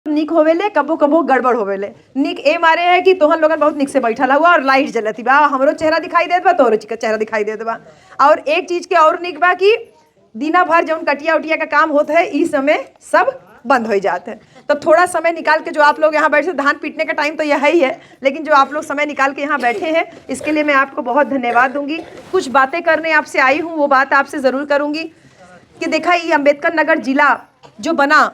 निक होवेले कबो कबो गड़बड़ होवेले। निक ए मारे है कि तोहन लोगन बहुत निक से बैठल हुआ और लाइट जलती बा, हमरो चेहरा दिखाई देत बा, तोहरो चेहरा दिखाई देत बा। और एक चीज के और निक बा कि दिना भर जौन कटिया उटिया का काम होता है इस समय सब बंद हो जाते हैं। तो थोड़ा समय निकाल के जो आप लोग यहाँ बैठे, धान पीटने का टाइम तो यह ही है, लेकिन जो आप लोग समय निकाल के यहाँ बैठे हैं इसके लिए मैं आपको बहुत धन्यवाद दूंगी। कुछ बातें करने आपसे आई हूँ, वो बात आपसे ज़रूर करूँगी कि देखा ये अम्बेडकर नगर जिला जो बना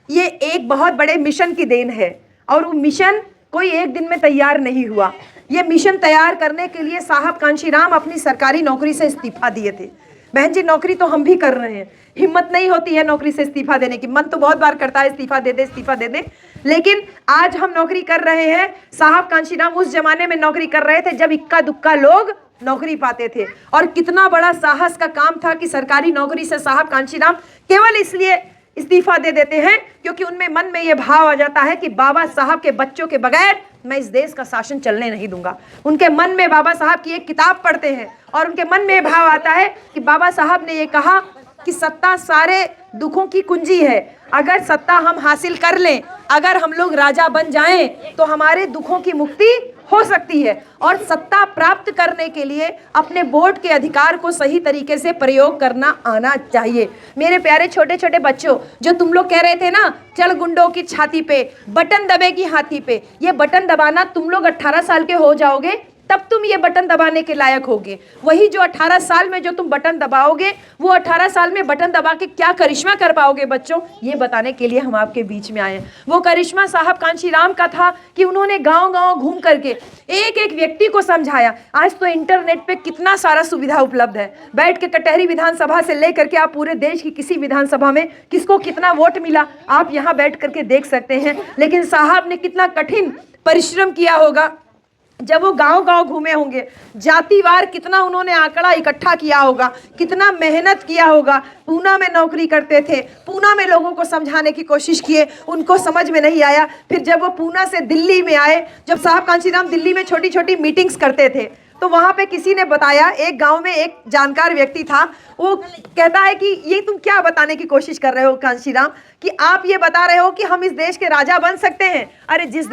ये एक बहुत बड़े मिशन की देन है, और वो मिशन कोई एक दिन में तैयार नहीं हुआ। ये मिशन तैयार करने के लिए साहब कांशीराम अपनी सरकारी नौकरी से इस्तीफा दिए थे। बहन जी नौकरी तो हम भी कर रहे हैं, हिम्मत नहीं होती है नौकरी से इस्तीफा देने की, मन तो बहुत बार करता है इस्तीफा दे दे इस्तीफा दे दे, लेकिन आज हम नौकरी कर रहे हैं। साहब कांशीराम उस जमाने में नौकरी कर रहे थे जब इक्का दुक्का लोग नौकरी पाते थे, और कितना बड़ा साहस का काम था कि सरकारी नौकरी से साहब कांशीराम केवल इसलिए इस्तीफा दे देते हैं क्योंकि उनमें मन में यह भाव आ जाता है कि बाबा साहब के बच्चों के बगैर मैं इस देश का शासन चलने नहीं दूंगा। उनके मन में बाबा साहब की एक किताब पढ़ते हैं और उनके मन में भाव आता है कि बाबा साहब ने ये कहा कि सत्ता सारे दुखों की कुंजी है, अगर सत्ता हम हासिल कर लें, अगर हम लोग राजा बन जाएं तो हमारे दुखों की मुक्ति हो सकती है। और सत्ता प्राप्त करने के लिए अपने वोट के अधिकार को सही तरीके से प्रयोग करना आना चाहिए। मेरे प्यारे छोटे छोटे बच्चों, जो तुम लोग कह रहे थे ना चल गुंडों की छाती पे बटन दबेगी हाथी पे, ये बटन दबाना तुम लोग 18 साल के हो जाओगे तब तुम ये बटन दबाने के लायक होगे। वही जो 18 साल में जो तुम बटन दबाओगे वो 18 साल में बटन दबा के क्या करिश्मा कर पाओगे बच्चों, ये बताने के लिए हम आपके बीच में आए हैं। वो करिश्मा साहब कांशीराम का था कि उन्होंने गांव-गांव घूम करके एक एक व्यक्ति को समझाया। आज तो इंटरनेट पे कितना सारा सुविधा उपलब्ध है, बैठ के कटहरी विधानसभा से लेकर के आप पूरे देश की किसी विधानसभा में किसको कितना वोट मिला आप यहाँ बैठ करके देख सकते हैं। लेकिन साहब ने कितना कठिन परिश्रम किया होगा जब वो गांव-गांव घूमे होंगे, जातिवार कितना उन्होंने आंकड़ा इकट्ठा किया होगा, कितना मेहनत किया होगा। पूना में नौकरी करते थे, पूना में लोगों को समझाने की कोशिश किए, उनको समझ में नहीं आया। फिर जब वो पूना से दिल्ली में आए, जब साहब कांशीराम दिल्ली में छोटी छोटी मीटिंग्स करते थे तो वहाँ पे किसी ने बताया, एक गांव में एक जानकार व्यक्ति था, वो कहता है कि ये तुम क्या बताने की कोशिश कर रहे हो कांशीराम, कि आप ये बता रहे हो कि हम इस देश के राजा बन सकते हैं। अरे जिस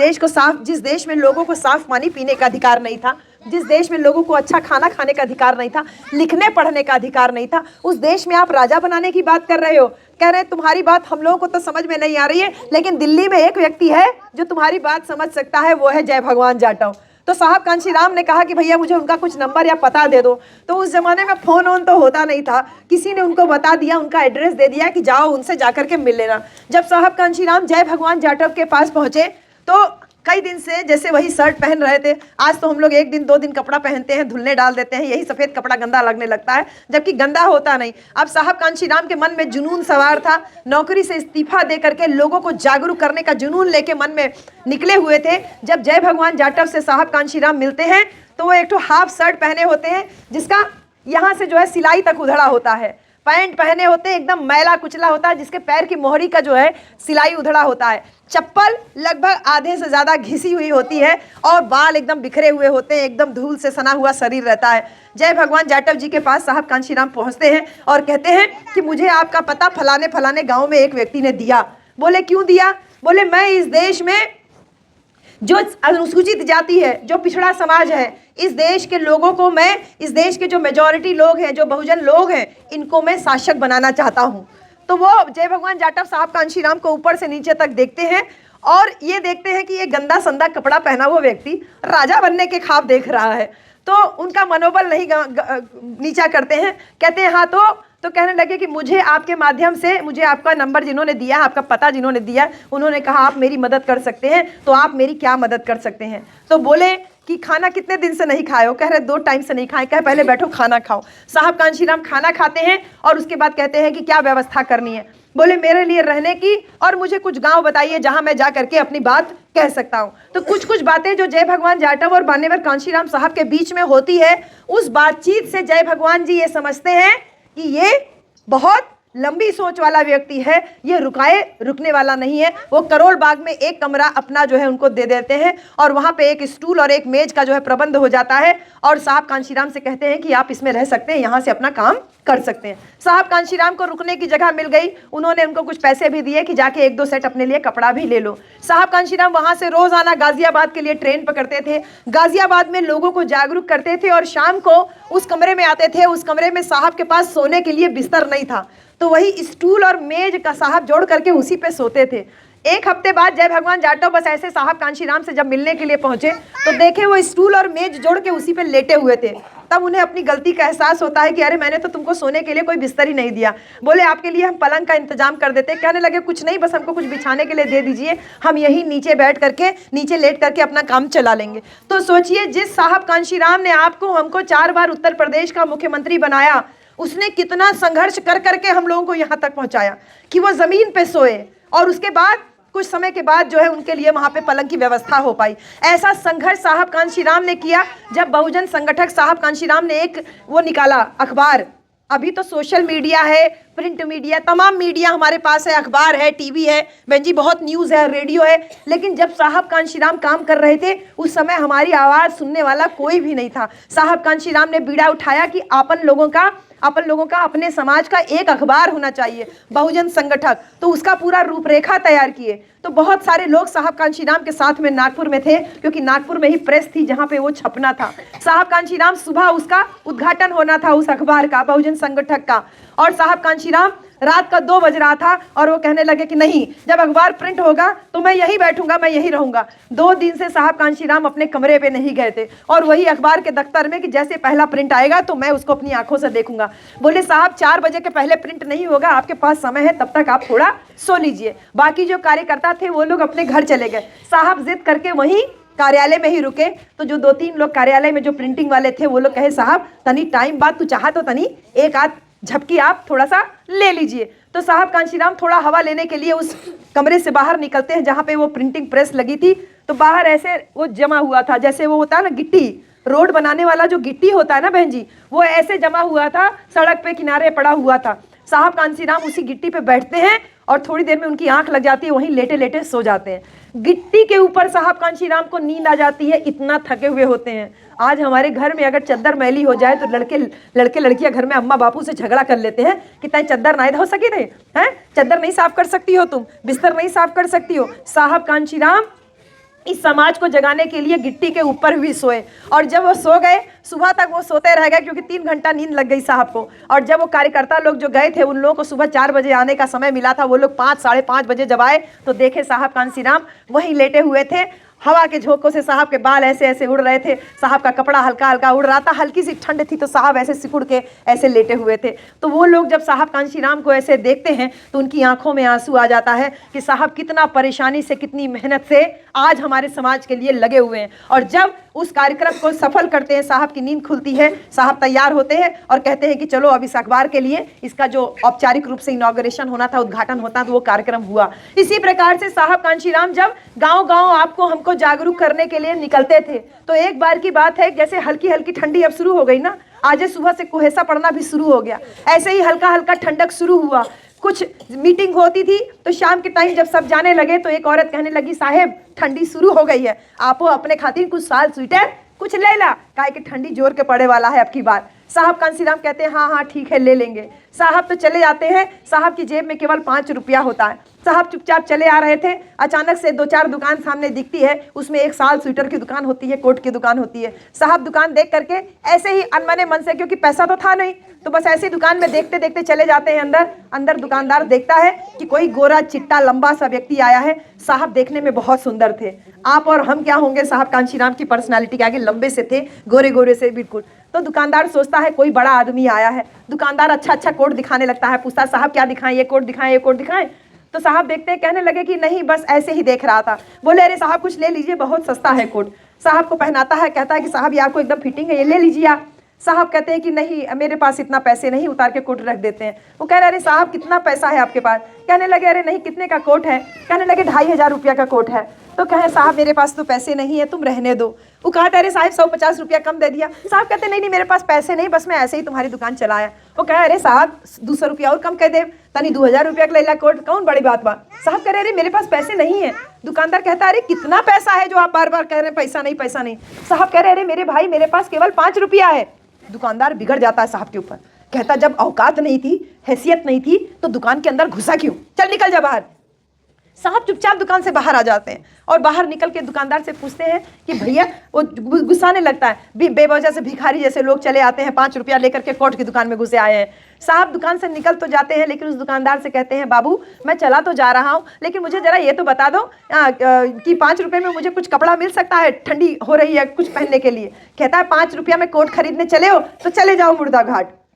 देश में लोगों को साफ पानी पीने का अधिकार नहीं था, जिस देश में लोगों को अच्छा खाना खाने का अधिकार नहीं था, लिखने पढ़ने का अधिकार नहीं था, उस देश में आप राजा बनाने की बात कर रहे हो। कह रहे हैं तुम्हारी बात हम लोगों को तो समझ में नहीं आ रही है, लेकिन दिल्ली में एक व्यक्ति है जो तुम्हारी बात समझ सकता है, वो है जय भगवान जाटव। तो साहब कांशीराम ने कहा कि भैया मुझे उनका कुछ नंबर या पता दे दो। तो उस जमाने में फ़ोन ऑन तो होता नहीं था, किसी ने उनको बता दिया, उनका एड्रेस दे दिया कि जाओ उनसे जाकर के मिल लेना। जब साहब कांशीराम जय भगवान जाटव के पास पहुँचे तो कई दिन से जैसे वही शर्ट पहन रहे थे, आज तो हम लोग एक दिन दो दिन कपड़ा पहनते हैं, धुलने डाल देते हैं, यही सफ़ेद कपड़ा गंदा लगने लगता है, जबकि गंदा होता नहीं। अब साहब कांशीराम के मन में जुनून सवार था, नौकरी से इस्तीफा दे करके लोगों को जागरूक करने का जुनून लेके मन में निकले हुए थे। जब जय भगवान जाटव से साहब कांशीराम मिलते हैं तो वो एक तो हाफ शर्ट पहने होते हैं जिसका यहाँ से जो है सिलाई तक उधड़ा होता है, पैंट पहने होते हैं एकदम मैला कुचला होता है जिसके पैर की मोहरी का जो है सिलाई उधड़ा होता है, चप्पल लगभग आधे से ज़्यादा घिसी हुई होती है और बाल एकदम बिखरे हुए होते हैं, एकदम धूल से सना हुआ शरीर रहता है। जय भगवान जाटव जी के पास साहब कांशीराम पहुँचते हैं और कहते हैं कि मुझे आपका पता फलाने फलाने गाँव में एक व्यक्ति ने दिया। बोले क्यों दिया? बोले मैं इस देश में जो अनुसूचित जाति है, जो पिछड़ा समाज है, इस देश के लोगों को मैं, इस देश के जो मेजॉरिटी लोग हैं, जो बहुजन लोग हैं, इनको मैं शासक बनाना चाहता हूँ। तो वो जय भगवान जाटव साहब कांशीराम को ऊपर से नीचे तक देखते हैं और ये देखते हैं कि ये गंदा संदा कपड़ा पहना हुआ व्यक्ति राजा बनने के ख्वाब देख रहा है, तो उनका मनोबल नहीं नीचा करते हैं। कहते हैं हाँ, तो कहने लगे कि मुझे आपके माध्यम से, मुझे आपका नंबर जिन्होंने दिया, आपका पता जिन्होंने दिया, उन्होंने कहा आप मेरी मदद कर सकते हैं, तो आप मेरी क्या मदद कर सकते हैं? तो बोले कि खाना कितने दिन से नहीं खाए हो? कह रहे 2 टाइम से नहीं खाए। कहे पहले बैठो खाना खाओ। साहब कांशीराम खाना खाते हैं और उसके बाद कहते हैं कि क्या व्यवस्था करनी है? बोले मेरे लिए रहने की और मुझे कुछ गांव बताइए जहां मैं जा करके अपनी बात कह सकता हूं। तो कुछ बातें जो जय भगवान जाटव और मान्यवर कांशीराम साहब के बीच में होती है, उस बातचीत से जय भगवान जी ये समझते हैं कि ये बहुत लंबी सोच वाला व्यक्ति है, ये रुकने वाला नहीं है। वो करोल बाग में एक कमरा अपना जो है उनको दे देते हैं और वहाँ पे एक स्टूल और एक मेज का जो है प्रबंध हो जाता है और साहब कांशीराम से कहते हैं कि आप इसमें रह सकते हैं, यहाँ से अपना काम कर सकते हैं। साहब कांशीराम को रुकने की जगह मिल गई, उन्होंने उनको कुछ पैसे भी दिए कि जाके 1-2 सेट अपने लिए कपड़ा भी ले लो। साहब कांशीराम वहाँ से रोजाना गाजियाबाद के लिए ट्रेन पकड़ते थे, गाजियाबाद में लोगों को जागरूक करते थे और शाम को उस कमरे में आते थे। उस कमरे में साहब के पास सोने के लिए बिस्तर नहीं था, तो वही स्टूल और मेज का साहब जोड़ करके उसी पे सोते थे। एक हफ्ते बाद जय भगवान जाटव बस ऐसे साहब कांशीराम से जब मिलने के लिए पहुंचे तो देखे वो स्टूल और मेज जोड़ के उसी पे लेटे हुए थे। तब उन्हें अपनी गलती का एहसास होता है कि अरे मैंने तो तुमको सोने के लिए कोई बिस्तर ही नहीं दिया। बोले आपके लिए हम पलंग का इंतजाम कर देते। कहने लगे कुछ नहीं, बस हमको कुछ बिछाने के लिए दे दीजिए, हम यहीं नीचे बैठ करके नीचे लेट करके अपना काम चला लेंगे। तो सोचिए, जिस साहब कांशीराम ने आपको हमको 4 बार उत्तर प्रदेश का मुख्यमंत्री बनाया, उसने कितना संघर्ष कर करके हम लोगों को यहाँ तक पहुँचाया कि वो ज़मीन पे सोए और उसके बाद कुछ समय के बाद जो है उनके लिए वहाँ पे पलंग की व्यवस्था हो पाई। ऐसा संघर्ष साहब कांशीराम ने किया। जब बहुजन संगठक साहब कांशीराम ने एक वो निकाला अखबार, अभी तो सोशल मीडिया है, प्रिंट मीडिया, तमाम मीडिया हमारे पास है, अखबार है, टीवी है, बहन जी बहुत न्यूज़ है, रेडियो है, लेकिन जब साहब कांशीराम काम कर रहे थे उस समय हमारी आवाज़ सुनने वाला कोई भी नहीं था। साहब कांशीराम ने बीड़ा उठाया कि अपन लोगों का अपने समाज का एक अखबार होना चाहिए, बहुजन संगठक। तो उसका पूरा रूपरेखा तैयार किए। तो बहुत सारे लोग साहब कांशीराम के साथ में नागपुर में थे, क्योंकि नागपुर में ही प्रेस थी जहाँ पे वो छपना था। साहब कांशीराम सुबह उसका उद्घाटन होना था उस अखबार का, बहुजन संगठक का, और साहब कांशीराम रात का 2 बज रहा था और वो कहने लगे कि नहीं, जब अखबार प्रिंट होगा तो मैं यहीं बैठूंगा, मैं यहीं रहूंगा। 2 दिन से साहब कांशीराम अपने कमरे पे नहीं गए थे और वही अखबार के दफ्तर में कि जैसे पहला प्रिंट आएगा तो मैं उसको अपनी आंखों से देखूंगा। बोले साहब 4 बजे के पहले प्रिंट नहीं होगा, आपके पास समय है, तब तक आप थोड़ा सो लीजिए। बाकी जो कार्यकर्ता थे वो लोग अपने घर चले गए। साहब जिद करके वहीं कार्यालय में ही रुके। तो जो 2-3 लोग कार्यालय में जो प्रिंटिंग वाले थे वो लोग कहे साहब तनी टाइम बाद तू चाहा तो तनी एक आध झपकी आप थोड़ा सा ले लीजिए। तो साहब कांशीराम थोड़ा हवा लेने के लिए उस कमरे से बाहर निकलते हैं जहाँ पे वो प्रिंटिंग प्रेस लगी थी। तो बाहर ऐसे वो जमा हुआ था, जैसे वो होता है ना गिट्टी, रोड बनाने वाला जो गिट्टी होता है ना बहन जी, वो ऐसे जमा हुआ था, सड़क पे किनारे पड़ा हुआ था। साहब कांशीराम उसी गिट्टी पे बैठते हैं और थोड़ी देर में उनकी आंख लग जाती है, वहीं लेटे लेटे सो जाते हैं। गिट्टी के ऊपर साहब कांशीराम को नींद आ जाती है, इतना थके हुए होते हैं। आज हमारे घर में अगर चद्दर मैली हो जाए तो लड़के लड़कियां घर में अम्मा बापू से झगड़ा कर लेते हैं कि तय चद्दर नहीं धो सकी थे, हैं चद्दर नहीं साफ कर सकती हो तुम, बिस्तर नहीं साफ कर सकती हो। साहब कांशीराम इस समाज को जगाने के लिए गिट्टी के ऊपर भी सोए और जब वो सो गए, सुबह तक वो सोते रह गए क्योंकि 3 घंटा नींद लग गई साहब को। और जब वो कार्यकर्ता लोग जो गए थे उन लोगों को सुबह 4 बजे आने का समय मिला था, वो लोग 5 साढ़े 5 बजे जब आए तो देखे साहब कांशीराम वहीं लेटे हुए थे। हवा के झोंकों से साहब के बाल ऐसे ऐसे उड़ रहे थे, साहब का कपड़ा हल्का हल्का उड़ रहा था, हल्की सी ठंड थी तो साहब ऐसे सिकुड़ के ऐसे लेटे हुए थे। तो वो लोग जब साहब कांशीराम को ऐसे देखते हैं तो उनकी आंखों में आंसू आ जाता है कि साहब कितना परेशानी से, कितनी मेहनत से आज हमारे समाज के लिए लगे हुए हैं। और जब उस कार्यक्रम को सफल करते हैं, साहब की नींद खुलती है, साहब तैयार होते हैं और कहते हैं कि चलो अब इस अखबार के लिए इसका जो औपचारिक रूप से इनॉग्रेशन होना था, उद्घाटन होता, तो वो कार्यक्रम हुआ। इसी प्रकार से साहब कांशीराम जब गांव-गांव आपको हमको जागरूक करने के लिए निकलते थे तो एक बार की बात है, जैसे हल्की हल्की ठंडी अब शुरू हो गई ना, आज सुबह से कुहेसा पड़ना भी शुरू हो गया, ऐसे ही हल्का हल्का ठंडक शुरू हुआ। कुछ मीटिंग होती थी तो शाम के टाइम जब सब जाने लगे तो एक औरत कहने लगी साहेब ठंडी शुरू हो गई है, आपो अपने खातिर कुछ साल स्वेटर कुछ ले ला, काहे कि ठंडी जोर के पड़े वाला है अब की बार। साहब कांशीराम कहते हैं हाँ हाँ ठीक है ले लेंगे। साहब तो चले जाते हैं, साहब की जेब में केवल 5 रुपया होता है। साहब चुपचाप चले आ रहे थे, अचानक से 2-4 दुकान सामने दिखती है, उसमें एक साल स्वेटर की दुकान होती है, कोट की दुकान होती है। साहब दुकान देख करके ऐसे ही अनमने मन से, क्योंकि पैसा तो था नहीं, तो बस ऐसी दुकान में देखते देखते चले जाते हैं अंदर। अंदर दुकानदार देखता है कि कोई गोरा चिट्टा लंबा सा व्यक्ति आया है। साहब देखने में बहुत सुंदर थे, आप और हम क्या होंगे साहब कांशीराम की पर्सनालिटी के आगे, लंबे से थे, गोरे गोरे से बिल्कुल। तो दुकानदार सोचता है कोई बड़ा आदमी आया है। दुकानदार अच्छा अच्छा कोट दिखाने लगता है, पूछता है साहब क्या दिखाएं, ये कोट दिखाएं, ये कोट दिखाएं। तो साहब देखते हैं, कहने लगे कि नहीं बस ऐसे ही देख रहा था। बोले अरे साहब कुछ ले लीजिए, बहुत सस्ता है कोट। साहब को पहनाता है, कहता है कि साहब ये आपको एकदम फिटिंग है, ये ले लीजिए आप। साहब कहते हैं कि नहीं मेरे पास इतना पैसे नहीं, उतार के कोट रख देते हैं। वो कह रहे अरे साहब कितना पैसा है आपके पास? कहने लगे अरे नहीं कितने का कोट है? कहने लगे 2500 रुपया का कोट है। तो कहे साहब मेरे पास तो पैसे नहीं है, तुम रहने दो। वो कहा अरे साहब 150 रुपया कम दे दिया। साहब कहते नहीं नहीं मेरे पास पैसे नहीं, बस मैं ऐसे ही तुम्हारी दुकान चलाया। वो कहे अरे साहब 200 रुपया और कम कह दे, तनी 2000 रुपया का लेला कोट, कौन बड़ी बात बा। साहब कह रहे अरे मेरे पास पैसे नहीं है। दुकानदार कहता अरे कितना पैसा है जो आप बार बार कह रहे हैं पैसा नहीं पैसा नहीं। साहब कह रहे अरे मेरे भाई मेरे पास केवल 5 रुपया है। दुकानदार बिगड़ जाता है साहब के ऊपर, कहता जब औकात नहीं थी, हैसियत नहीं थी, तो दुकान के अंदर घुसा क्यों, चल निकल जा बाहर। साहब चुपचाप दुकान से बाहर आ जाते हैं और बाहर निकल के दुकानदार से पूछते हैं कि भैया, वो गुस्साने लगता है, बेवजह से भिखारी जैसे लोग चले आते हैं 5 रुपया लेकर के कोट की दुकान में घुसे आए हैं। साहब दुकान से निकल तो जाते हैं, लेकिन उस दुकानदार से कहते हैं बाबू मैं चला तो जा रहा हूँ, लेकिन मुझे जरा ये तो बता दो कि 5 रुपये में मुझे कुछ कपड़ा मिल सकता है, ठंडी हो रही है कुछ पहनने के लिए। कहता है 5 रुपया में कोट खरीदने चले हो तो चले जाओ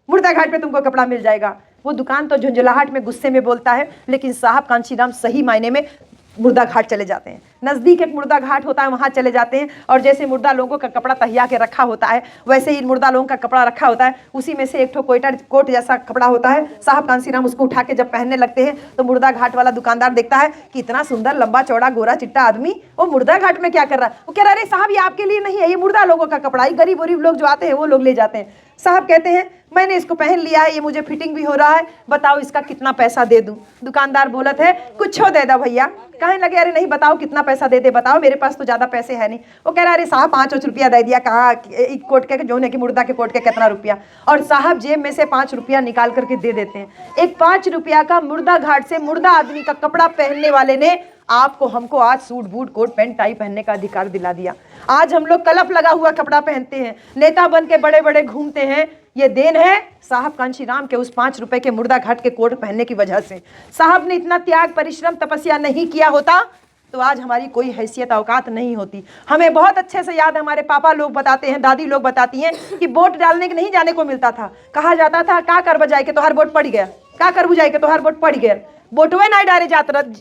मुर्दा घाट पे तुमको कपड़ा मिल जाएगा। वो दुकान तो झुंझलाहट में गुस्से में बोलता है, लेकिन साहब कांशीराम सही मायने में मुर्दा घाट चले जाते हैं। नज़दीक एक मुर्दा घाट होता है, वहाँ चले जाते हैं और जैसे मुर्दा लोगों का कपड़ा तहिया के रखा होता है, वैसे ही मुर्दा लोगों का कपड़ा रखा होता है। उसी में से एक ठो कोट जैसा कपड़ा होता है। साहब कांशीराम उसको उठा के जब पहनने लगते हैं तो मुर्दा घाट वाला दुकानदार देखता है कि इतना सुंदर लंबा चौड़ा गोरा चिट्टा आदमी वो मुर्दा घाट में क्या कर रहा है। वो कह रहा है अरे साहब ये आपके लिए नहीं है, ये मुर्दा लोगों का कपड़ा, ये गरीब गरीब लोग जो आते हैं वो लोग ले जाते हैं। साहब कहते हैं मैंने इसको पहन लिया है, ये मुझे फिटिंग भी हो रहा है, बताओ इसका कितना पैसा दे दूं। दुकानदार बोलत है कुछ दे दो भैया। कहने लगे अरे नहीं बताओ कितना पैसा दे दे, बताओ मेरे पास तो ज़्यादा पैसे है नहीं। वो कह रहा अरे साहब 5 रुपया दे दिया, कहा एक कोट के जो है कि मुर्दा के कोट के कितना रुपया। और साहब जेब में से 5 रुपया निकाल करके दे देते हैं। एक 5 रुपया का मुर्दा घाट से मुर्दा आदमी का कपड़ा पहनने वाले ने आपको हमको आज suit boot coat pant tie पहनने का अधिकार दिला दिया। आज हम लोग कलफ लगा हुआ कपड़ा पहनते हैं, नेता बन के बड़े बड़े घूमते हैं। ये देन है साहब कांशीराम के उस 5 रुपए के मुर्दा घाट के कोट पहनने की वजह से। साहब ने इतना त्याग परिश्रम तपस्या नहीं किया होता तो आज हमारी कोई हैसियत औकात नहीं होती। हमें बहुत अच्छे से याद है, हमारे पापा लोग बताते हैं, दादी लोग बताती हैं कि वोट डालने के नहीं जाने को मिलता था। कहा जाता था का कर बजाए के तोहार वोट पड़ गया, का कर बुझाए के तोहार वोट पड़ गया। वोटवे नहीं डाले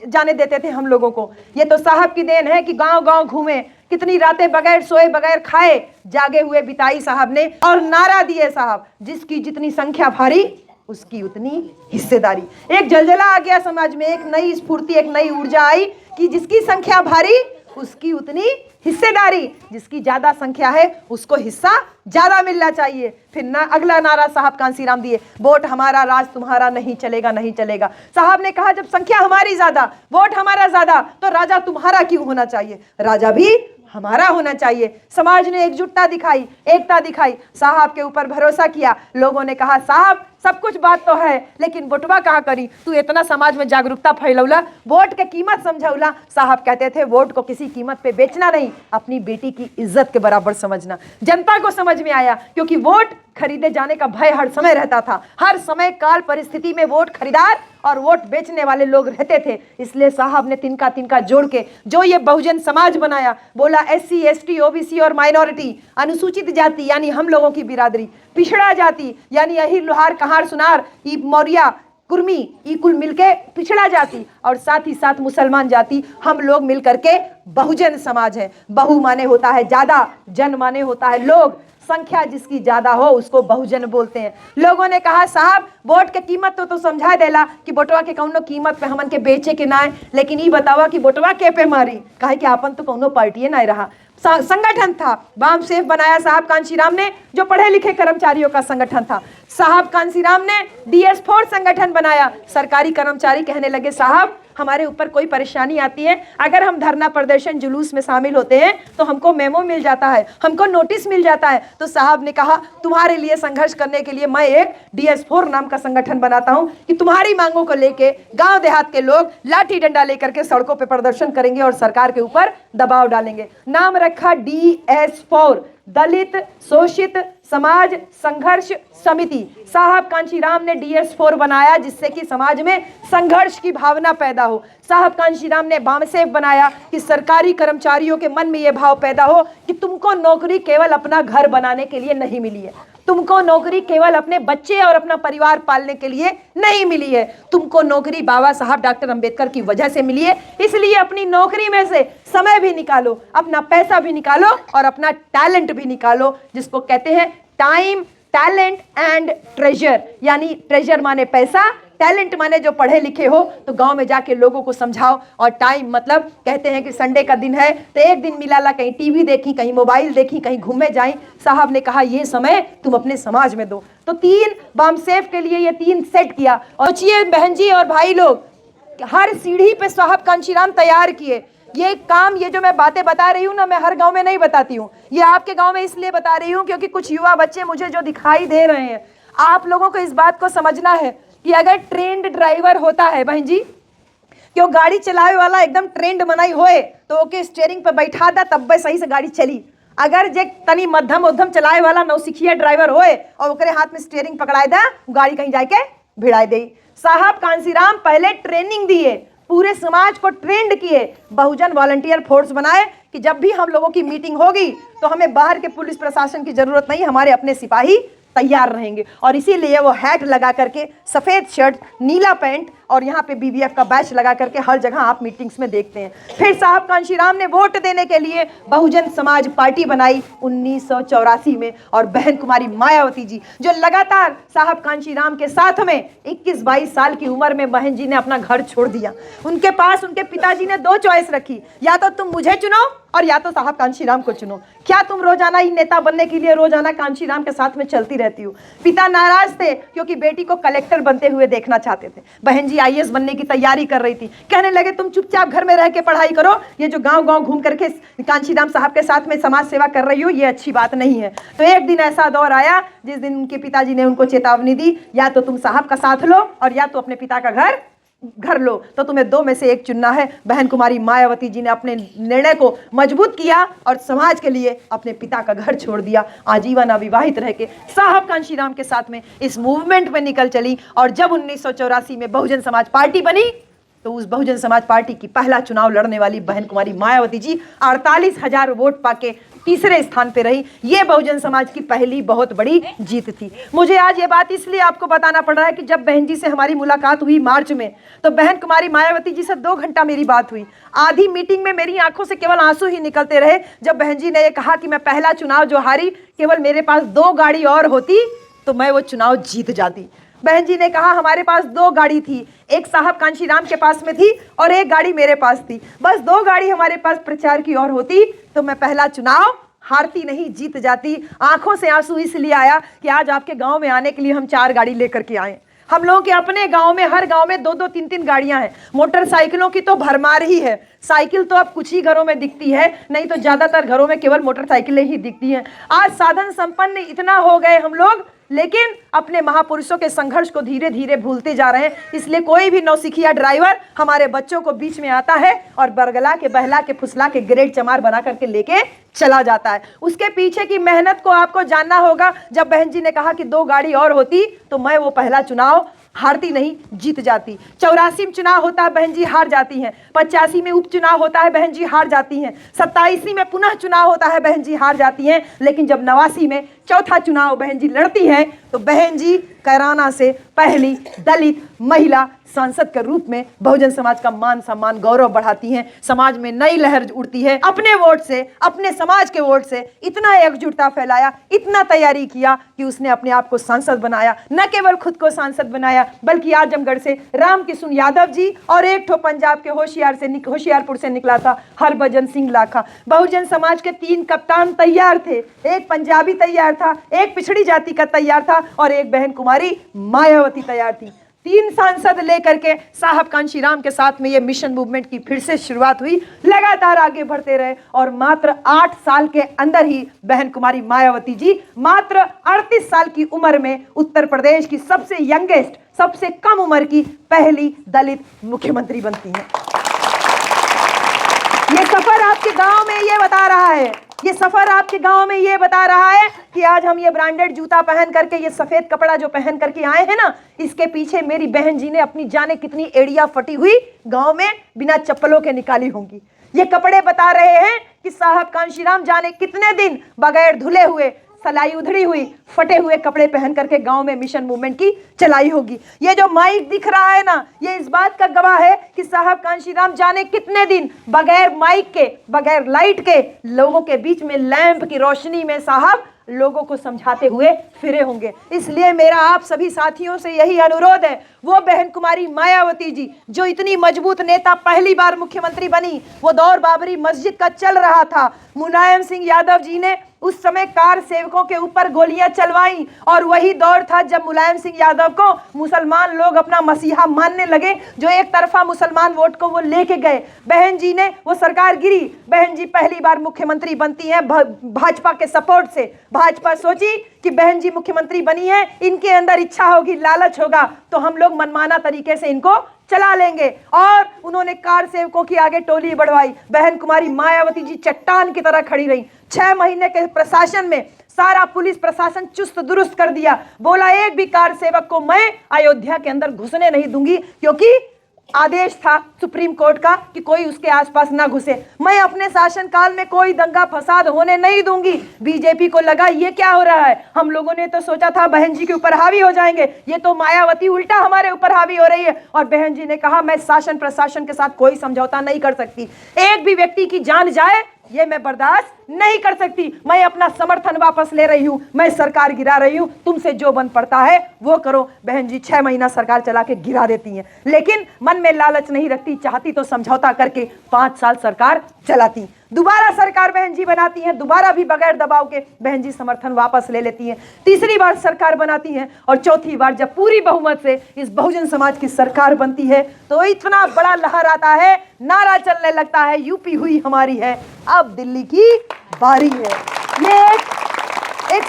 जाने देते थे हम लोगों को। ये तो साहब की देन है कि गांव गांव घूमे, कितनी रातें बगैर सोए बगैर खाए जागे हुए बिताई साहब ने, और नारा दिए साहब जिसकी जितनी संख्या भारी उसकी उतनी हिस्सेदारी। एक जलजला आ गया समाज में, एक नई स्फूर्ति, एक नई ऊर्जा आई कि जिसकी संख्या भारी उसकी उतनी हिस्सेदारी, जिसकी ज्यादा संख्या है उसको हिस्सा ज्यादा मिलना चाहिए। फिर ना अगला नारा साहब कांशीराम दिए, वोट हमारा राज तुम्हारा नहीं चलेगा नहीं चलेगा। साहब ने कहा जब संख्या हमारी ज्यादा वोट हमारा ज्यादा तो राजा तुम्हारा क्यों होना चाहिए, राजा भी हमारा होना चाहिए। समाज ने एकजुटता दिखाई, एकता दिखाई, साहब के ऊपर भरोसा किया। लोगों ने कहा साहब सब कुछ बात तो है लेकिन वोटवा कहाँ करी, तू इतना समाज में जागरूकता फैलौला, वोट के कीमत समझौला। साहब कहते थे वोट को किसी कीमत पे बेचना नहीं, अपनी बेटी की इज्जत के बराबर समझना। जनता को समझ में आया क्योंकि वोट खरीदे जाने का भय हर समय रहता था। हर समय काल परिस्थिति में वोट खरीदार और वोट बेचने वाले लोग रहते थे। इसलिए साहब ने तिनका तिनका जोड़ के जो ये बहुजन समाज बनाया, बोला SC ST OBC और माइनॉरिटी, अनुसूचित जाति यानी हम लोगों की बिरादरी, पिछड़ा जाति यानी अहिर लोहार कहार सुनार मौर्या कुर्मी, ई कुल मिलके पिछड़ा जाति, और साथ ही साथ मुसलमान जाति, हम लोग मिल करके बहुजन समाज है। बहु माने होता है ज्यादा, जन माने होता है लोग, संख्या जिसकी ज्यादा हो उसको बहुजन बोलते हैं। लोगों ने कहा साहब वोट के कीमत तो समझा देला कि वोटवा के कौनो कीमत पे हमन के बेचे के ना है, लेकिन ये बतावा कि वोटवा के पे मारी, कहे कि आपन तो कौनो पार्टी नहीं रहा। संगठन था बाम सेफ बनाया साहब कांशीराम ने, जो पढ़े लिखे कर्मचारियों का संगठन था। साहब कांशीराम ने DS4 संगठन बनाया। सरकारी कर्मचारी कहने लगे साहब हमारे ऊपर कोई परेशानी आती है, अगर हम धरना प्रदर्शन जुलूस में शामिल होते हैं तो हमको मेमो मिल जाता है, हमको नोटिस मिल जाता है। तो साहब ने कहा तुम्हारे लिए संघर्ष करने के लिए मैं एक DS4 नाम का संगठन बनाता हूं कि तुम्हारी मांगों को लेके गांव देहात के लोग लाठी डंडा लेकर के सड़कों पे प्रदर्शन करेंगे और सरकार के ऊपर दबाव डालेंगे। नाम रखा DS4, दलित शोषित समाज संघर्ष समिति। साहब कांशीराम ने DS4 बनाया जिससे कि समाज में संघर्ष की भावना पैदा हो। साहब कांशीराम ने बामसेफ बनाया कि सरकारी कर्मचारियों के मन में यह भाव पैदा हो कि तुमको नौकरी केवल अपना घर बनाने के लिए नहीं मिली है, तुमको नौकरी केवल अपने बच्चे और अपना परिवार पालने के लिए नहीं मिली है, तुमको नौकरी बाबा साहब डॉक्टर अंबेडकर की वजह से मिली है। इसलिए अपनी नौकरी में से समय भी निकालो, अपना पैसा भी निकालो और अपना टैलेंट भी निकालो, जिसको कहते हैं टाइम, टैलेंट एंड ट्रेजर। यानी ट्रेजर माने पैसा, टैलेंट माने जो पढ़े लिखे हो तो गांव में जाके लोगों को समझाओ। और टाइम मतलब कहते हैं कि संडे का दिन है तो एक दिन मिला ला, कहीं टीवी देखी, कहीं मोबाइल देखी, कहीं घूमने जाई। साहब ने कहा ये समय तुम अपने समाज में दो। तो 3 बामसेफ के लिए ये 3 सेट किया। और सोचिए बहन जी और भाई लोग, हर सीढ़ी पे साहब कांशीराम तैयार किए। ये काम, ये जो मैं बातें बता रही हूँ ना, मैं हर गांव में नहीं बताती हूँ, ये आपके गांव में इसलिए बता रही हूँ क्योंकि कुछ युवा बच्चे मुझे जो दिखाई दे रहे हैं, आप लोगों को इस बात को समझना है कि अगर ट्रेंड ड्राइवर होता है बहन जी, क्यों गाड़ी चलावे वाला एकदम ट्रेंड बनाई होए तो ओके स्टीयरिंग पे बैठा दा तब भी सही से गाड़ी चली। अगर जे तनी मध्यम उद्धम चलाए वाला नौसिखिया ड्राइवर होए और ओकरे हाथ में स्टीयरिंग पकड़ाए दा, गाड़ी कहीं जाके भिड़ाई दे। साहब कांशीराम पहले ट्रेनिंग दिए, पूरे समाज को ट्रेंड किए, बहुजन वॉलंटियर फोर्स बनाए कि जब भी हम लोगों की मीटिंग होगी तो हमें बाहर के पुलिस प्रशासन की जरूरत नहीं, हमारे अपने सिपाही तैयार रहेंगे। और इसीलिए वो हैट लगा करके, सफ़ेद शर्ट, नीला पैंट और यहाँ पे बीबीएफ का बैच लगा करके हर जगह आप मीटिंग्स में देखते हैं। फिर साहब कांशीराम ने वोट देने के लिए बहुजन समाज पार्टी बनाई 1984 में। और बहन कुमारी मायावती जी जो लगातार साहब कांशीराम के साथ में 21-22 साल की उम्र में बहन जी ने अपना घर छोड़ दिया। उनके पास उनके पिताजी ने 2 चॉइस रखी, या तो तुम मुझे चुनो और या तो साहब कांशीराम को चुनो। क्या तुम रोजाना ही नेता बनने के लिए रोजाना कांशीराम के साथ में चलती रहती हो? पिता नाराज थे क्योंकि बेटी को कलेक्टर बनते हुए देखना चाहते थे। बहन जी आईएएस बनने की तैयारी कर रही थी। कहने लगे तुम चुपचाप घर में रह के पढ़ाई करो, ये जो गांव गांव घूम करके कांशीराम साहब के साथ में समाज सेवा कर रही हो ये अच्छी बात नहीं है। तो एक दिन ऐसा दौर आया जिस दिन उनके पिताजी ने उनको चेतावनी दी, या तो तुम साहब का साथ लो और या तो अपने पिता का घर लो, तो तुम्हें 2 में से एक चुनना है। बहन कुमारी मायावती जी ने अपने निर्णय को मजबूत किया और समाज के लिए अपने पिता का घर छोड़ दिया। आजीवन अविवाहित रह के साहब कांशीराम के साथ में इस मूवमेंट में निकल चली। और जब 1984 में बहुजन समाज पार्टी बनी तो उस बहुजन समाज पार्टी की पहला चुनाव लड़ने वाली बहन कुमारी मायावती जी 48,000 वोट पाके तीसरे स्थान पे रही। ये बहुजन समाज की पहली बहुत बड़ी जीत थी। मुझे आज ये बात इसलिए आपको बताना पड़ रहा है कि जब बहन जी से हमारी मुलाकात हुई मार्च में, तो बहन कुमारी मायावती जी से 2 घंटा मेरी बात हुई। आधी मीटिंग में मेरी आंखों से केवल आंसू ही निकलते रहे जब बहन जी ने ये कहा कि मैं पहला चुनाव जो हारी, केवल मेरे पास 2 गाड़ी और होती तो मैं वो चुनाव जीत जाती। बहन जी ने कहा हमारे पास 2 गाड़ी थी, एक साहब कांशीराम के पास में थी और एक गाड़ी मेरे पास थी। बस 2 गाड़ी हमारे पास प्रचार की और होती तो मैं पहला चुनाव हारती नहीं, जीत जाती। आंखों से आंसू इसलिए आया कि आज आपके गांव में आने के लिए हम 4 गाड़ी लेकर के आए। हम लोगों के अपने गांव में, हर गांव में 2-2, 3-3 गाड़ियां हैं। मोटरसाइकिलों की तो भरमार ही है। साइकिल तो अब कुछ ही घरों में दिखती है, नहीं तो ज्यादातर घरों में केवल मोटरसाइकिलें ही दिखती हैं। आज साधन संपन्न इतना हो गए हम लोग, लेकिन अपने महापुरुषों के संघर्ष को धीरे धीरे भूलते जा रहे हैं। इसलिए कोई भी नौसिखिया ड्राइवर हमारे बच्चों को बीच में आता है और बरगला के, बहला के, फुसला के ग्रेड चमार बना करके लेके चला जाता है। उसके पीछे की मेहनत को आपको जानना होगा। जब बहन जी ने कहा कि 2 गाड़ी और होती तो मैं वो पहला चुनाव हारती नहीं, जीत जाती। 84 में चुनाव होता है, बहन जी हार जाती हैं। 85 में उपचुनाव होता है, बहन जी हार जाती हैं। 27 में पुनः चुनाव होता है, बहन जी हार जाती हैं। लेकिन जब 89 में चौथा चुनाव बहन जी लड़ती हैं तो बहन जी कैराना से पहली दलित महिला सांसद के रूप में बहुजन समाज का मान सम्मान गौरव बढ़ाती हैं। समाज में नई लहर उड़ती है। अपने वोट से, अपने समाज के वोट से इतना एकजुटता फैलाया, इतना तैयारी किया कि उसने अपने आप को सांसद बनाया। न केवल खुद को सांसद बनाया बल्कि आजमगढ़ से रामकिशुन यादव जी और एक ठो पंजाब के होशियारपुर से निकला था हरभजन सिंह लाखा। बहुजन समाज के 3 कप्तान तैयार थे। एक पंजाबी तैयार था, एक पिछड़ी जाति का तैयार था और एक बहन कुमारी मायावती तैयार थी। 3 सांसद लेकर के साहब कांशीराम के साथ में ये मिशन मूवमेंट की फिर से शुरुआत हुई। लगातार आगे बढ़ते रहे और मात्र 8 साल के अंदर ही बहन कुमारी मायावती जी मात्र 38 साल की उम्र में उत्तर प्रदेश की सबसे यंगेस्ट, सबसे कम उम्र की पहली दलित मुख्यमंत्री बनती हैं। ये सफर आपके गांव में ये बता रहा है, ये सफर आपके गांव में ये बता रहा है कि आज हम ये ब्रांडेड जूता पहन करके, ये सफेद कपड़ा जो पहन करके आए हैं ना, इसके पीछे मेरी बहन जी ने अपनी जाने कितनी एड़ियां फटी हुई गांव में बिना चप्पलों के निकाली होंगी। ये कपड़े बता रहे हैं कि साहब कांशीराम जाने कितने दिन बगैर धुले हुए, सलाई उधड़ी हुई, फटे हुए कपड़े पहन करके गांव में मिशन मूवमेंट की चलाई होगी। ये जो माइक दिख रहा है ना, ये इस बात का गवाह है कि साहब कांशीराम जाने कितने दिन बगैर माइक के, बगैर लाइट के, लोगों के बीच में लैंप की रोशनी में साहब लोगों को समझाते हुए फिरे होंगे। इसलिए मेरा आप सभी साथियों से यही अनुरोध है, वो बहन कुमारी मायावती जी जो इतनी मजबूत नेता पहली बार मुख्यमंत्री बनी, वो दौर बाबरी मस्जिद का चल रहा था, मुलायम सिंह यादव जी ने उस समय कार सेवकों के ऊपर गोलियां चलवाई, और वही दौर था जब मुलायम सिंह यादव को मुसलमान लोग अपना मसीहा मानने लगे, जो एक तरफा मुसलमान वोट को वो लेके गए। बहन जी ने, वो सरकार गिरी, बहन जी पहली बार मुख्यमंत्री बनती हैं भाजपा के सपोर्ट से। भाजपा सोची कि बहन जी मुख्यमंत्री बनी है, इनके अंदर इच्छा होगी, लालच होगा, तो हम लोग मनमाना तरीके से इनको चला लेंगे, और उन्होंने कार सेवकों की आगे टोली बढ़वाई। बहन कुमारी मायावती जी चट्टान की तरह खड़ी रही। 6 महीने के प्रशासन में सारा पुलिस प्रशासन चुस्त दुरुस्त कर दिया। बोला एक भी कार सेवक को मैं अयोध्या के अंदर घुसने नहीं दूंगी, क्योंकि आदेश था सुप्रीम कोर्ट का कि कोई उसके आसपास ना घुसे। मैं अपने शासन काल में कोई दंगा फसाद होने नहीं दूंगी। बीजेपी को लगा ये क्या हो रहा है, हम लोगों ने तो सोचा था बहन जी के ऊपर हावी हो जाएंगे, ये तो मायावती उल्टा हमारे ऊपर हावी हो रही है। और बहन जी ने कहा मैं शासन प्रशासन के साथ कोई समझौता नहीं कर सकती, एक भी व्यक्ति की जान जाए ये मैं बर्दाश्त नहीं कर सकती, मैं अपना समर्थन वापस ले रही हूं, मैं सरकार गिरा रही हूं, तुमसे जो बन पड़ता है वो करो। बहन जी 6 महीना सरकार चला के गिरा देती हैं, लेकिन मन में लालच नहीं रखती, चाहती तो समझौता करके 5 साल सरकार चलाती। दोबारा सरकार बहन जी बनाती हैं, दोबारा भी बगैर दबाव के बहन जी समर्थन वापस ले लेती हैं। तीसरी बार सरकार बनाती हैं, और चौथी बार जब पूरी बहुमत से इस बहुजन समाज की सरकार बनती है, तो इतना बड़ा लहर आता है, नारा चलने लगता है, यूपी हुई हमारी है, अब दिल्ली की बारी है। ये एक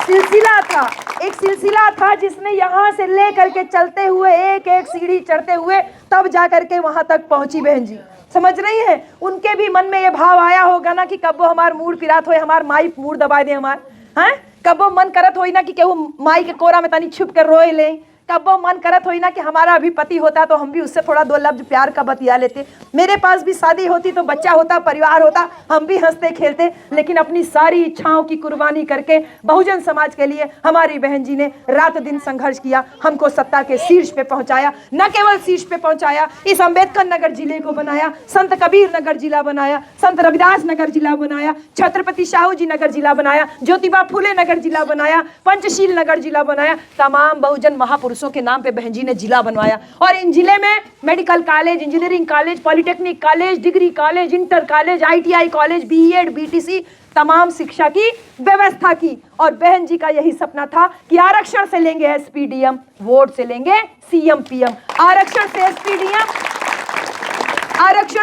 सिलसिला था जिसने यहाँ से ले करके चलते हुए एक एक सीढ़ी चढ़ते हुए तब जा करके वहां तक पहुंची बहन जी। समझ रही है, उनके भी मन में ये भाव आया होगा ना कि कब वो हमार मूड पिरात होए, हमार माई मूड दबा दे हमार, हैं कब वो मन करत होई ना कि केहू माई के कोरा में तनी छुप कर रोए ले, कब वो मन करत होई ना कि हमारा अभी पति होता तो हम भी उससे थोड़ा 2 लफ्ज प्यार का बतिया लेते, मेरे पास भी शादी होती तो बच्चा होता, परिवार होता, हम भी हंसते खेलते। लेकिन अपनी सारी इच्छाओं की कुर्बानी करके बहुजन समाज के लिए हमारी बहन जी ने रात दिन संघर्ष किया, हमको सत्ता के शीर्ष पे पहुंचाया। न केवल शीर्ष पे पहुंचाया, इस अम्बेडकर नगर जिले को बनाया, संत कबीर नगर जिला बनाया, संत रविदास नगर जिला बनाया, छत्रपति शाहू जी नगर जिला बनाया, ज्योतिबा फुले नगर जिला बनाया, पंचशील नगर जिला बनाया, तमाम बहुजन महापुरुषों के नाम पे बहन जी ने जिला बनवाया। और इन जिले में medical college, engineering college, polytechnic college, degree college, inter college, ITI college, BEd, BTC तमाम शिक्षा की व्यवस्था की। और बहन जी का यही सपना था कि आरक्षण से लेंगे SPDM, वोट से लेंगे CM PM। आरक्षण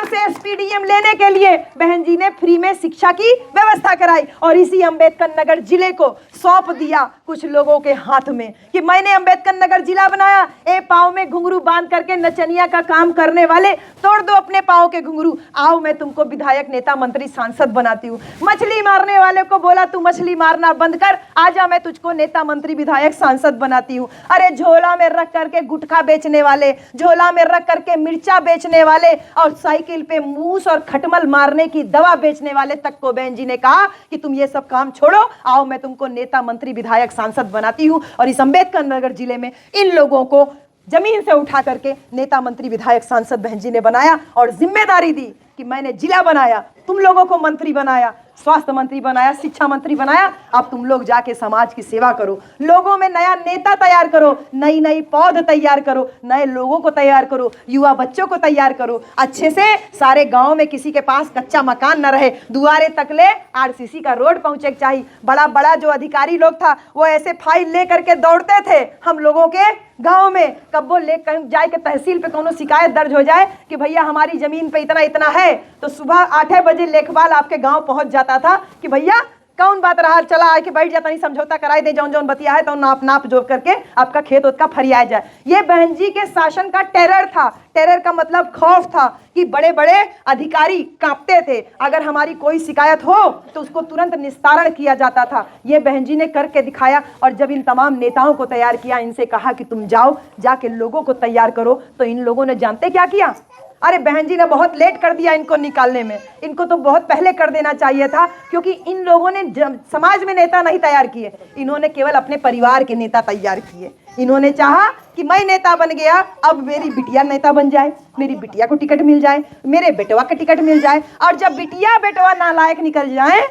से SPDM लेने के लिए बहन जी ने फ्री में शिक्षा की व्यवस्था कराई, और इसी अम्बेडकर नगर जिले को सौंप दिया कुछ लोगों के हाथ में कि मैंने अम्बेडकर नगर जिला बनाया, ए पाँव में घुंघरू बांध करके नचनिया का काम करने वाले तोड़ दो अपने पाँव के घुंघरू, आओ मैं तुमको विधायक, नेता, मंत्री, सांसद बनाती हूँ। मछली मारने वाले को बोला तू मछली मारना बंद कर, आजा मैं तुझको नेता, मंत्री, विधायक, सांसद बनाती हूँ। अरे झोला में रख करके गुटखा बेचने वाले, झोला में रख करके मिर्चा बेचने वाले, और साइकिल पे मूस और खटमल मारने की दवा बेचने वाले तक को बहन जी ने कहा कि तुम ये सब काम छोड़ो, आओ मैं तुमको नेता, मंत्री, विधायक, सांसद बनाती हूं। और इस अम्बेडकर नगर जिले में इन लोगों को जमीन से उठा करके नेता, मंत्री, विधायक, सांसद बहन जी ने बनाया, और जिम्मेदारी दी कि मैंने जिला बनाया, तुम लोगों को मंत्री बनाया, स्वास्थ्य मंत्री बनाया, शिक्षा मंत्री बनाया, अब तुम लोग जाके समाज की सेवा करो, लोगों में नया नेता तैयार करो, नई नई पौध तैयार करो, नए लोगों को तैयार करो, युवा बच्चों को तैयार करो, अच्छे से सारे गांव में किसी के पास कच्चा मकान न रहे, दुआरे तक ले RCC का रोड पहुंचे चाहिए। बड़ा बड़ा जो अधिकारी लोग था वो ऐसे फाइल ले करके दौड़ते थे हम लोगों के गांव में, कब वो ले जाए के तहसील पे कोनो शिकायत दर्ज हो जाए कि भैया हमारी जमीन पे इतना इतना है, तो सुबह 8 बजे लेखपाल आपके गांव पहुंच जाता था कि भैया कौन बात रहा, चला आके बैठ जाता, नहीं समझौता कराई दे, जौन जौन बतिया है तो नाप जोड़ करके आपका खेत उसका फरियाया जाए। ये बहन जी के शासन का टेरर था। टेरर का मतलब खौफ था कि बड़े बड़े अधिकारी कांपते थे, अगर हमारी कोई शिकायत हो तो उसको तुरंत निस्तारण किया जाता था। ये बहन जी ने करके दिखाया, और जब इन तमाम नेताओं को तैयार किया, इनसे कहा कि तुम जाओ जाके लोगों को तैयार करो, तो इन लोगों ने जानते क्या किया, अरे बहन जी ने बहुत लेट कर दिया इनको निकालने में, इनको तो बहुत पहले कर देना चाहिए था, क्योंकि इन लोगों ने समाज में नेता नहीं तैयार किए, इन्होंने केवल अपने परिवार के नेता तैयार किए। इन्होंने चाहा कि मैं नेता बन गया, अब मेरी बिटिया नेता बन जाए, मेरी बिटिया को टिकट मिल जाए, मेरे बेटवा का टिकट मिल जाए, और जब बिटिया बेटवा नालायक निकल जाए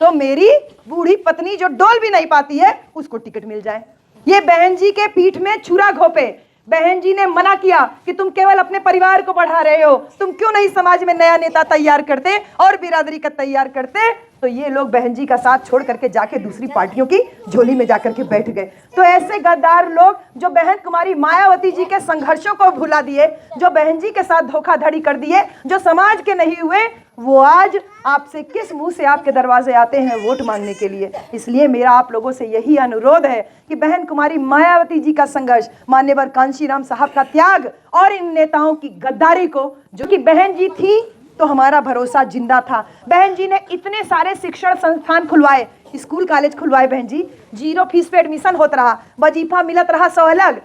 तो मेरी बूढ़ी पत्नी जो डोल भी नहीं पाती है उसको टिकट मिल जाए। ये बहन जी के पीठ में छुरा घोंपे। बहन जी ने मना किया कि तुम केवल अपने परिवार को बढ़ा रहे हो, तुम क्यों नहीं समाज में नया नेता तैयार करते और बिरादरी का तैयार करते। तो ये लोग बहन जी का साथ छोड़ करके जाके दूसरी पार्टियों की झोली में जाकर के बैठ गए। तो ऐसे गद्दार लोग जो बहन कुमारी मायावती जी के संघर्षों को भुला दिए, जो बहन जी के साथ धोखाधड़ी कर दिए, जो समाज के नहीं हुए, वो आज आपसे किस मुंह से आपके दरवाजे आते हैं वोट मांगने के लिए। इसलिए मेरा आप लोगों से यही अनुरोध है कि बहन कुमारी मायावती जी का संघर्ष, मान्यवर कांशीराम साहब का त्याग और इन नेताओं की गद्दारी को, जो कि बहन जी थी तो हमारा भरोसा जिंदा था। बहन जी ने इतने सारे शिक्षण संस्थान खुलवाए, स्कूल कॉलेज खुलवाए बहन जी, 0 फीस पे एडमिशन होता रहा, वजीफा मिलत रहा 100 अलग।